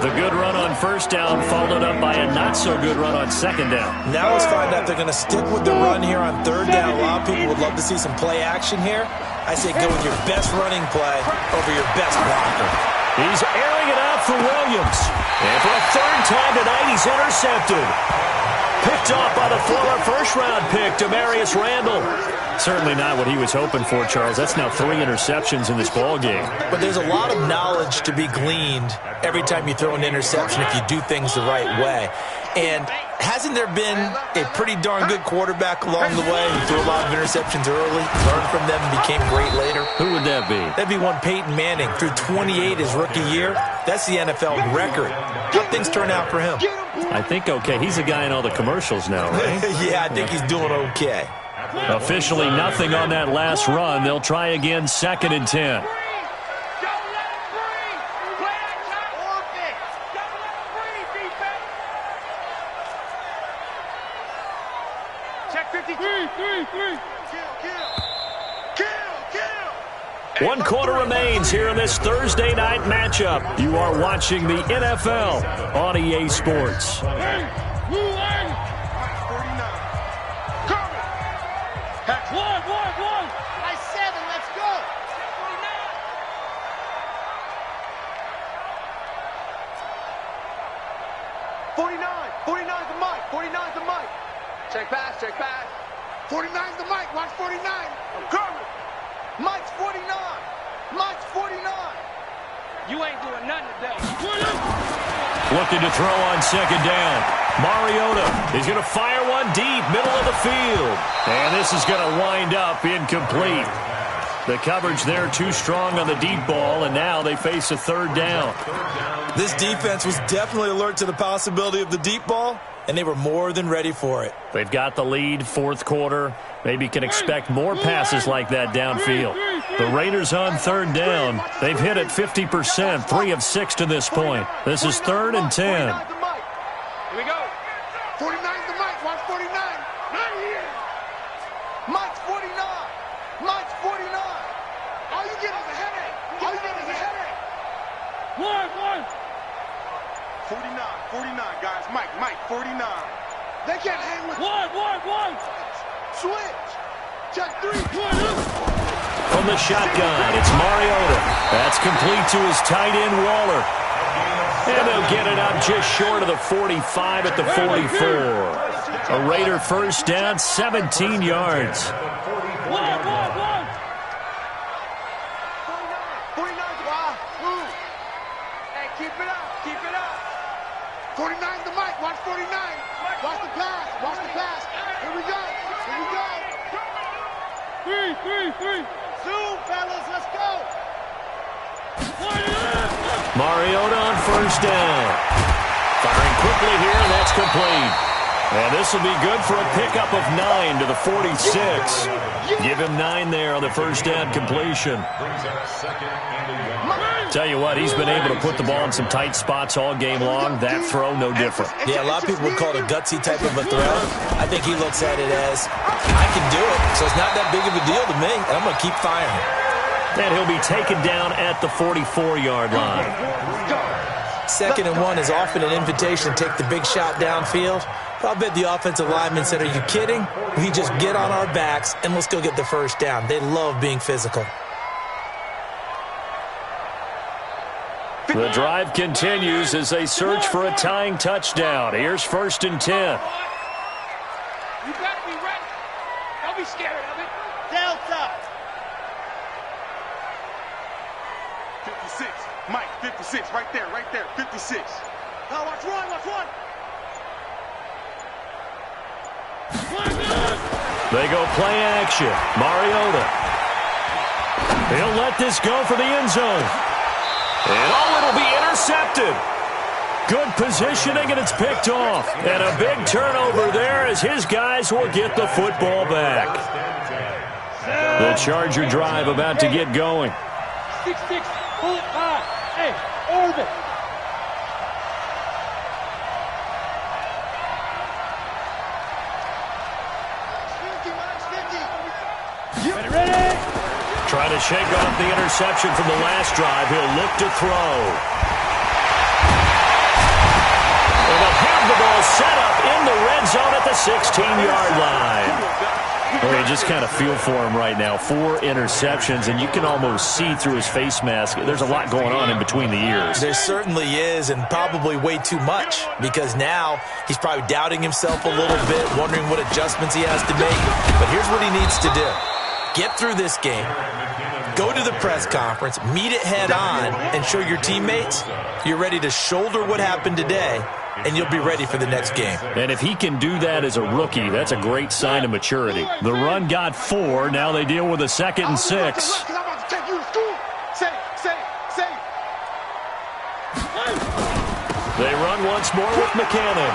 The good run on first down followed up by a not-so-good run on second down. Now let's find out if they're going to stick with the run here on third down. A lot of people would love to see some play action here. I say go with your best running play over your best blocker. He's airing it out for Williams. And for a third time tonight, he's intercepted. Picked off by the former first-round pick, Demarius Randall. Certainly not what he was hoping for, Charles. That's now 3 interceptions in this ballgame. But there's a lot of knowledge to be gleaned every time you throw an interception if you do things the right way. And Hasn't there been a pretty darn good quarterback along the way who threw a lot of interceptions early, learned from them, and became great later? Who would that be? That'd be one Peyton Manning. Threw 28 his rookie year. That's the NFL record. How things turn out for him? I think okay. He's a guy in all the commercials now, right? Yeah, I think he's doing okay. Officially nothing on that last run. They'll try again, 2nd and 10. One quarter remains here in this Thursday night matchup. You are watching the NFL on EA Sports. Check pass. 49's the mic. Watch 49. I'm coming. Mike's 49. Mike's 49. You ain't doing nothing today. Looking to throw on 2nd down. Mariota is going to fire one deep, middle of the field. And this is going to wind up incomplete. The coverage there too strong on the deep ball, and now they face a 3rd down. This defense was definitely alert to the possibility of the deep ball, and they were more than ready for it. They've got the lead, 4th quarter. Maybe can expect more passes like that downfield. The Raiders on 3rd down. They've hit it 50%, 3 of 6 to this point. This is 3rd and 10. Here we go. 49's the mic. Watch 49. Not here. Mike's 49. Mike's 49. All you get is a headache. All you get is a headache. One. 49, guys. Mike, 49. They can't hang with one. Switch. Check 3. From the shotgun, it's Mariota. That's complete to his tight end, Waller. And they'll get it up just short of the 45 at the 44. A Raider 1st down, 17 yards. 49's the mic. Watch 49. Watch the pass. Here we go. 3. Zoom, fellas. Let's go. Mariota on 1st down. Firing quickly here, and that's complete. And this will be good for a pickup of 9 to the 46. Give him 9 there on the 1st down completion. Tell you what, he's been able to put the ball in some tight spots all game long. That throw, no different. Yeah, a lot of people would call it a gutsy type of a throw. I think he looks at it as, I can do it, so it's not that big of a deal to me, and I'm going to keep firing. And he'll be taken down at the 44-yard line. 2nd and 1 is often an invitation to take the big shot downfield. But I'll bet the offensive lineman said, are you kidding? We just get on our backs, and let's go get the 1st down. They love being physical. The drive continues as they search for a tying touchdown. Here's 1st and 10. You better be ready. Don't be scared of it. Delta. 56. Mike, 56. Right there. 56. Now watch one. They go play action. Mariota. He'll let this go for the end zone. And it'll be intercepted. Good positioning, and it's picked off. And a big turnover there as his guys will get the football back. The Charger drive about to get going. 6-6, pull it high. Hey, orbit. Ready? Trying to shake off the interception from the last drive. He'll look to throw. And they'll have the ball set up in the red zone at the 16-yard line. Well, you just kind of feel for him right now. 4 interceptions, and you can almost see through his face mask. There's a lot going on in between the ears. There certainly is, and probably way too much, because now he's probably doubting himself a little bit, wondering what adjustments he has to make. But here's what he needs to do. Get through this game, go to the press conference, meet it head on, and show your teammates you're ready to shoulder what happened today and you'll be ready for the next game. And if he can do that as a rookie, that's a great sign of maturity. The run got 4. Now they deal with a 2nd and 6. They run once more with McCannon.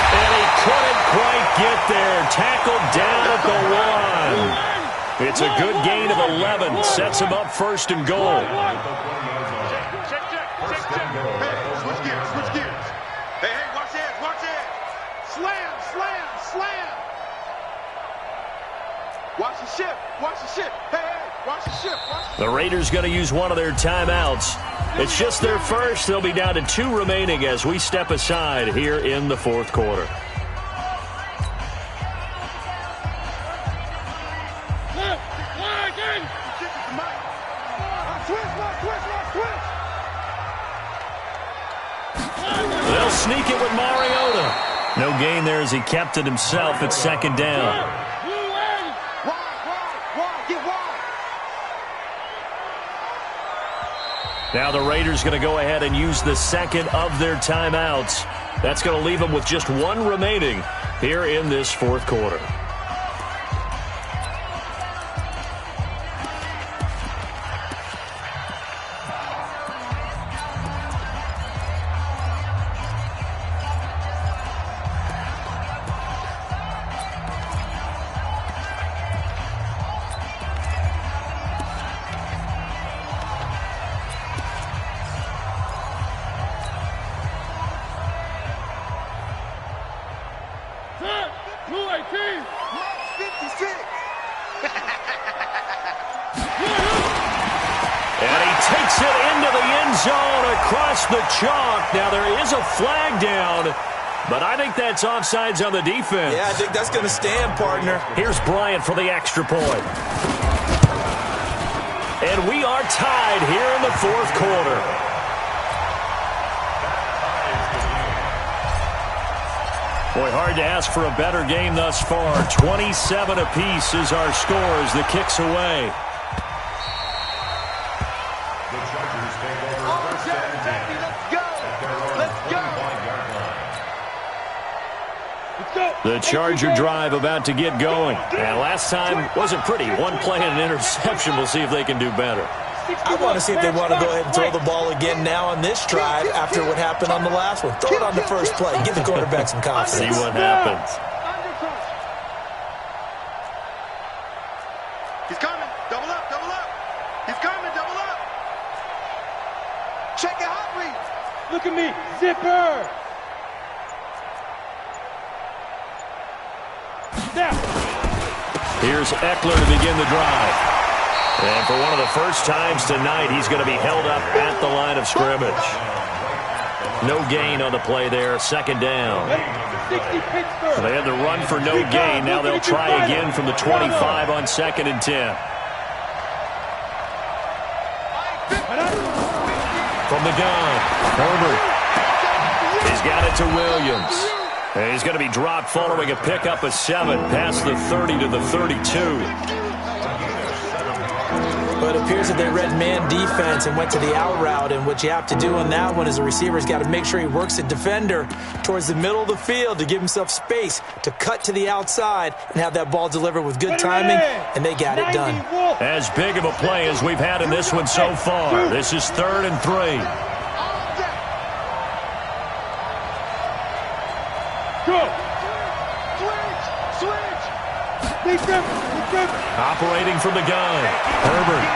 And he couldn't quite get there. Tackled down at the 1. It's a good gain of 11. Sets him up 1st and goal. Switch gears. Hey, watch this. Slam. Watch the ship. Hey, watch the ship. The Raiders going to use one of their timeouts. It's just their first. They'll be down to 2 remaining as we step aside here in the 4th quarter. They'll sneak it with Mariota. No gain there as he kept it himself at 2nd down. Now the Raiders going to go ahead and use the 2nd of their timeouts. That's going to leave them with just 1 remaining here in this 4th quarter. The chalk. Now there is a flag down, but I think that's offsides on the defense. Yeah, I think that's going to stand, partner. Here's Bryant for the extra point. And we are tied here in the 4th quarter. Boy, hard to ask for a better game thus far. 27 apiece is our score as the kick's away. The Charger drive about to get going. And last time wasn't pretty. 1 play and an interception. We'll see if they can do better. I want to see if they want to go ahead and throw the ball again now on this drive after what happened on the last one. Throw it on the first play. Give the quarterback some confidence. See what happens. He's coming. Double up. He's coming. Double up. Check it out, read. Look at me. Zipper. Here's Eckler to begin the drive. And for one of the first times tonight, he's going to be held up at the line of scrimmage. No gain on the play there, 2nd down. They had the run for no gain. Now they'll try again from the 25 on 2nd and 10. From the gun, Herbert. He's got it to Williams. And he's going to be dropped following a pickup of 7 past the 30 to the 32. But it appears that they read man defense and went to the out route. And what you have to do on that one is a receiver's got to make sure he works a defender towards the middle of the field to give himself space to cut to the outside and have that ball delivered with good timing. And they got it done. As big of a play as we've had in this one so far. This is 3rd and 3. Operating from the gun, Herbert.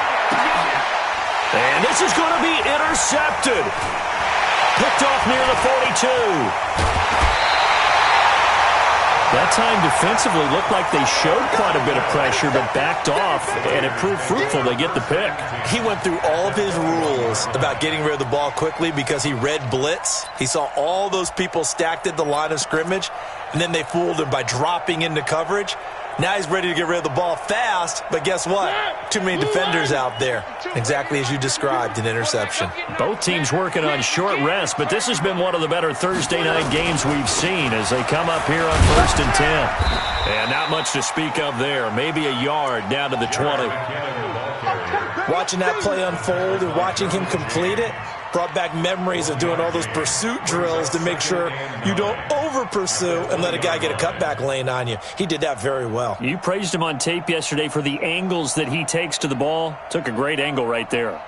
And this is going to be intercepted. Picked off near the 42. That time defensively looked like they showed quite a bit of pressure but backed off, and it proved fruitful. They get the pick. He went through all of his rules about getting rid of the ball quickly because he read blitz. He saw all those people stacked at the line of scrimmage, and then they fooled him by dropping into coverage. Now he's ready to get rid of the ball fast, but guess what? Too many defenders out there. Exactly as you described, an interception. Both teams working on short rest, but this has been one of the better Thursday night games we've seen as they come up here on 1st and 10. And not much to speak of there. Maybe a yard down to the 20. Watching that play unfold and watching him complete it, Brought back memories of doing all those pursuit drills to make sure you don't over-pursue and let a guy get a cutback lane on you. He did that very well. You praised him on tape yesterday for the angles that he takes to the ball. Took a great angle right there.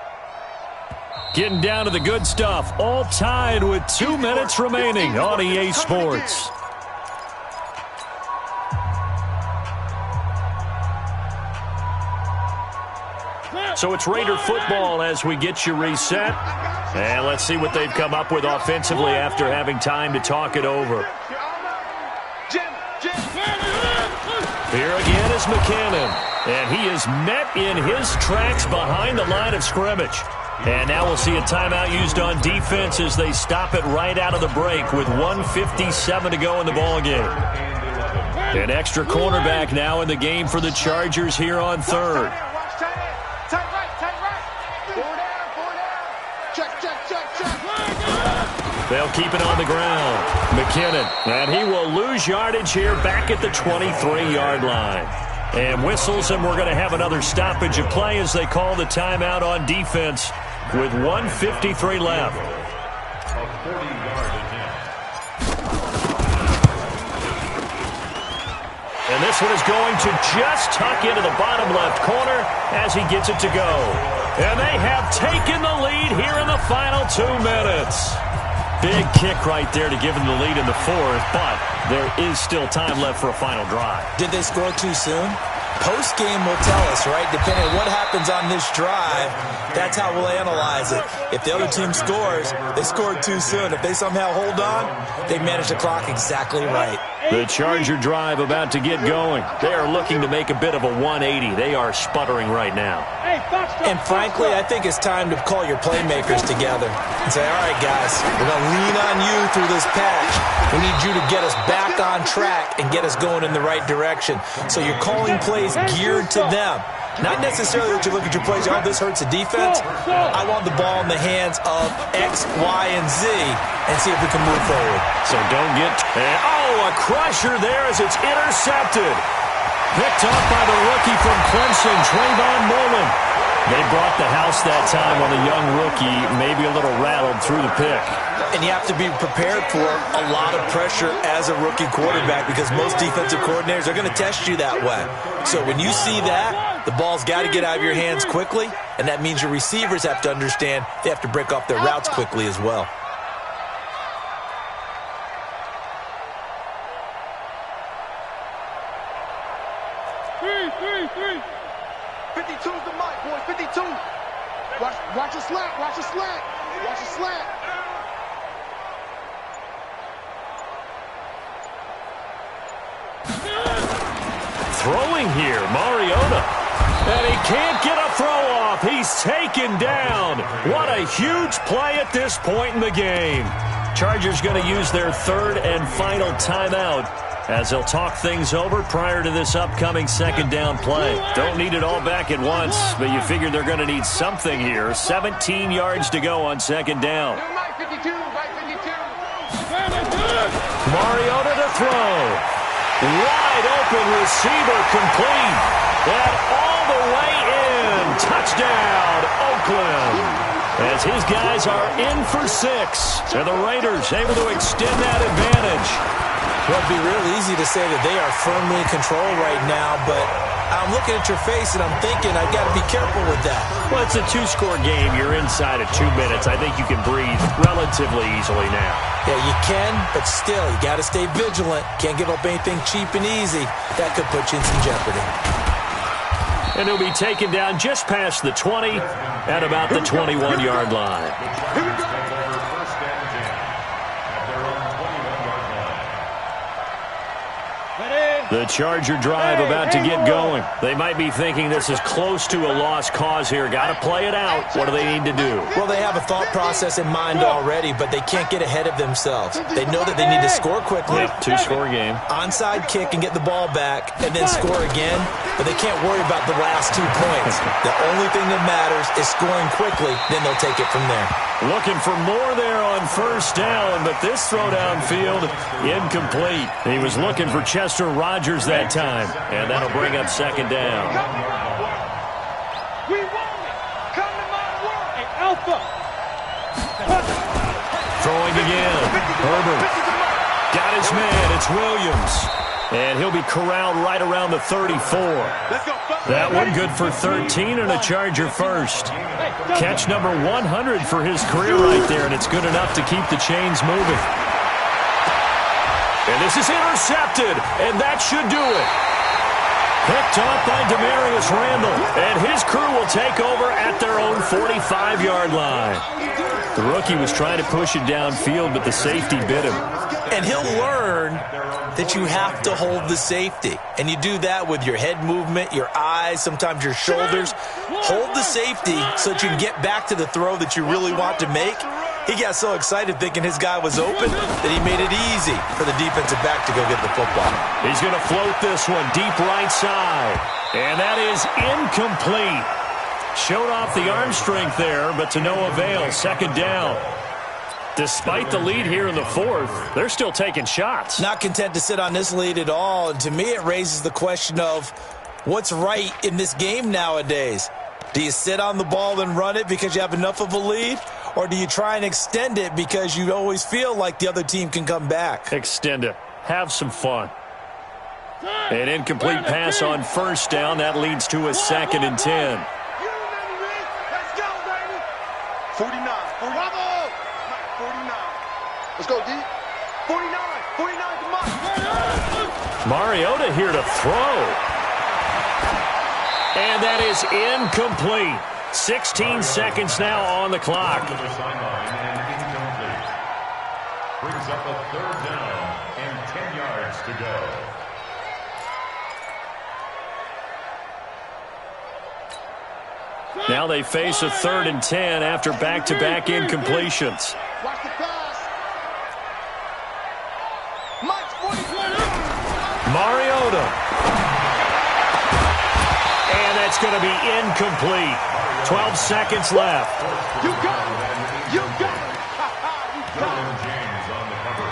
Getting down to the good stuff. All tied with 2 minutes remaining on EA Sports. So it's Raider football as we get you reset. And let's see what they've come up with offensively after having time to talk it over. Here again is McKinnon. And he is met in his tracks behind the line of scrimmage. And now we'll see a timeout used on defense as they stop it right out of the break with 1:57 to go in the ballgame. An extra cornerback now in the game for the Chargers here on third. They'll keep it on the ground. McKinnon, and he will lose yardage here back at the 23-yard line. And whistles, and we're going to have another stoppage of play as they call the timeout on defense with 1:53 left. And this one is going to just tuck into the bottom left corner as he gets it to go. And they have taken the lead here in the final 2 minutes. Big kick right there to give them the lead in the fourth, but there is still time left for a final drive. Did they score too soon? Post-game will tell us, right? Depending on what happens on this drive, that's how we'll analyze it. If the other team scores, they scored too soon. If they somehow hold on, they manage the clock exactly right. The Charger drive about to get going. They are looking to make a bit of a 180. They are sputtering right now. And frankly, I think it's time to call your playmakers together and say, all right, guys, we're going to lean on you through this patch. We need you to get us back on track and get us going in the right direction. So you're calling plays geared to them. Not necessarily that you look at your plays, oh, this hurts the defense. I want the ball in the hands of X, Y, and Z and see if we can move forward. So don't get... a crusher there as it's intercepted. Picked off by the rookie from Clemson, Trayvon Mullen. They brought the house that time on the young rookie, maybe a little rattled through the pick. And you have to be prepared for a lot of pressure as a rookie quarterback because most defensive coordinators are going to test you that way. So when you see that, the ball's got to get out of your hands quickly, and that means your receivers have to understand they have to break off their routes quickly as well. Three. 52's the mic, boys. 52. Watch your slant. Watch your slant. Watch your slant. Throwing here, Mariota. And he can't get a throw off. He's taken down. What a huge play at this point in the game. Chargers going to use their third and final timeout as they'll talk things over prior to this upcoming second down play. Don't need it all back at once, but you figure they're going to need something here. 17 yards to go on second down. Mariota to throw. Wide open receiver complete. And all the way in. Touchdown, Oakland. As his guys are in for 6. And the Raiders able to extend that advantage. Well, it'd be real easy to say that they are firmly in control right now, but I'm looking at your face and I'm thinking I've got to be careful with that. Well, it's a 2-score game. You're inside of 2 minutes. I think you can breathe relatively easily now. Yeah, you can, but still, you got to stay vigilant. Can't give up anything cheap and easy. That could put you in some jeopardy. And he'll be taken down just past the 20 at about the 21-yard line. The Charger drive about to get going. They might be thinking this is close to a lost cause here. Got to play it out. What do they need to do? Well, they have a thought process in mind already, but they can't get ahead of themselves. They know that they need to score quickly. Yep, 2-score game. Onside kick and get the ball back and then score again, but they can't worry about the last 2 points. The only thing that matters is scoring quickly, then they'll take it from there. Looking for more there on first down, but this throw downfield incomplete. He was looking for Chester Rogers that time, and that'll bring up second down. We want it. Come to my work. Hey, Alpha. begin. Herbert got his man. It's Williams. And he'll be corralled right around the 34. That one good for 13 and a Charger first. Catch number 100 for his career right there, and it's good enough to keep the chains moving. And this is intercepted, and that should do it. Picked off by Demarius Randall, and his crew will take over at their own 45-yard line. The rookie was trying to push it downfield, but the safety bit him. And he'll learn that you have to hold the safety. And you do that with your head movement, your eyes, sometimes your shoulders. Hold the safety so that you can get back to the throw that you really want to make. He got so excited thinking his guy was open that he made it easy for the defensive back to go get the football. He's going to float this one deep right side. And that is incomplete. Showed off the arm strength there, but to no avail. Second down. Despite the lead here in the fourth, they're still taking shots. Not content to sit on this lead at all. And to me, it raises the question of what's right in this game nowadays. Do you sit on the ball and run it because you have enough of a lead? Or do you try and extend it because you always feel like the other team can come back? Extend it. Have some fun. An incomplete pass on first down. That leads to a 2nd and 10. 49. Bravo! 49. Let's go, D. 49. 49 to Mike. Mariota here to throw. And that is incomplete. 16 seconds now on the clock. To the sideline and incomplete. Brings up a 3rd down and 10 yards to go. Now they face a 3rd and 10 after back-to-back incompletions. Watch the pass. Mike's 40. Mariota. And that's going to be incomplete. 12 seconds left. You got it. You got it. You got it. James on the cover.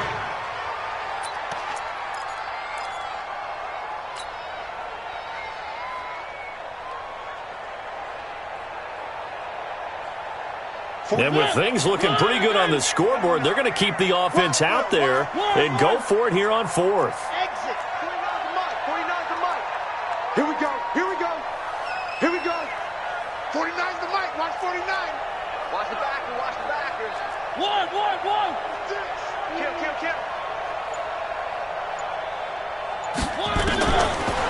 And with things looking pretty good on the scoreboard, they're going to keep the offense out there and go for it here on 4th. Exit. 49 to Mike. 49 to Mike. Here we go. Here we go. Here we go. 49 to Mike. Watch 49. Watch the backers. Watch the backers. One. Kill.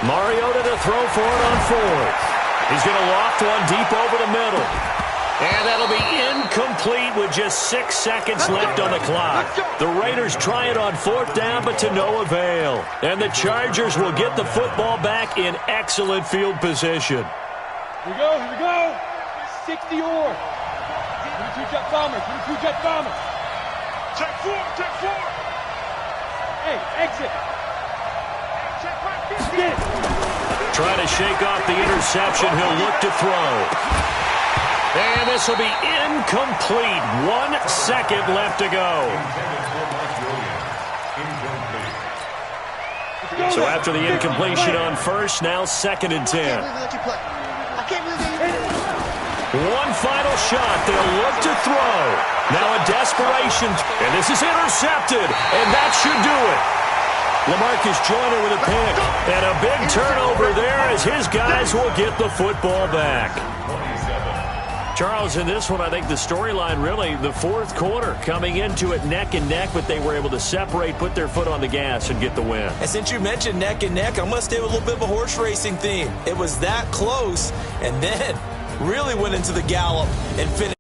Mariota to throw for it on 4th. He's going to loft one deep over the middle. And that'll be incomplete with just 6 seconds left on the clock. The Raiders try it on 4th down, but to no avail. And the Chargers will get the football back in excellent field position. Here we go. 60 or. 22 jet bombers. Check 4. Hey, exit. Check right. Trying to shake off the interception. He'll look to throw. And this will be incomplete. 1 second left to go. So after the incompletion on first, now 2nd and 10. One final shot. They'll look to throw. Now a desperation. And this is intercepted. And that should do it. LaMarcus Joyner with a pick. And a big turnover there as his guys will get the football back. Charles, in this one, I think the storyline really, the 4th quarter, coming into it neck and neck, but they were able to separate, put their foot on the gas, and get the win. And since you mentioned neck and neck, I'm going to stay with a little bit of a horse racing theme. It was that close, and then really went into the gallop and finished.